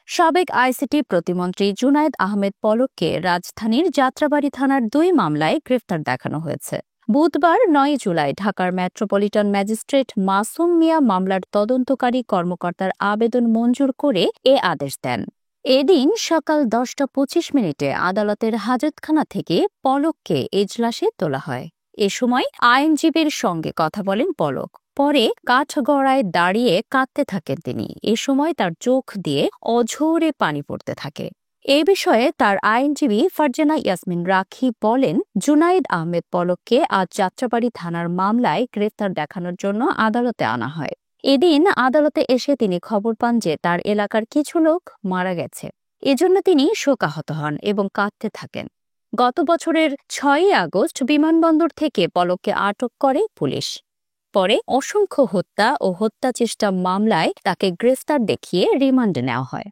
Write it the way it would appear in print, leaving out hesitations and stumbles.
সাবেক আইসিটি প্রতিমন্ত্রী জুনায়েদ আহমেদ পলককে রাজধানীর যাত্রাবাড়ী থানার ২ মামলায় গ্রেফতার দেখানো হয়েছে। বুধবার ৯ জুলাই ঢাকার মেট্রোপলিটন ম্যাজিস্ট্রেট মাসুম মিয়া মামলার তদন্তকারী কর্মকর্তার আবেদন মঞ্জুর করে এ আদেশ দেন। এদিন সকাল ১০টা ২৫ আদালতের হাজতখানা থেকে পলককে এজলাসে তোলা হয়। এ সময় আইনজীবীর সঙ্গে কথা বলেন পলক। পরে কাঠগড়ায় দাঁড়িয়ে কাঁদতে থাকেন তিনি। এ সময় তার চোখ দিয়ে অঝোরে পানি পড়তে থাকে। এ বিষয়ে তার আইনজীবী ফারজানা ইয়াসমিন রাখি বলেন, জুনায়েদ আহমেদ পলককে আজ যাত্রাবাড়ী থানার মামলায় গ্রেফতার দেখানোর জন্য আদালতে আনা হয়। এদিন আদালতে এসে তিনি খবর পান যে তার এলাকার কিছু লোক মারা গেছে। এজন্য তিনি শোকাহত হন এবং কাঁদতে থাকেন। গত বছরের ৬ই আগস্ট বিমানবন্দর থেকে পলককে আটক করে পুলিশ। পরে অসংখ্য হত্যা ও হত্যাচেষ্টা মামলায় তাকে গ্রেফতার দেখিয়ে রিমান্ডে নেওয়া হয়।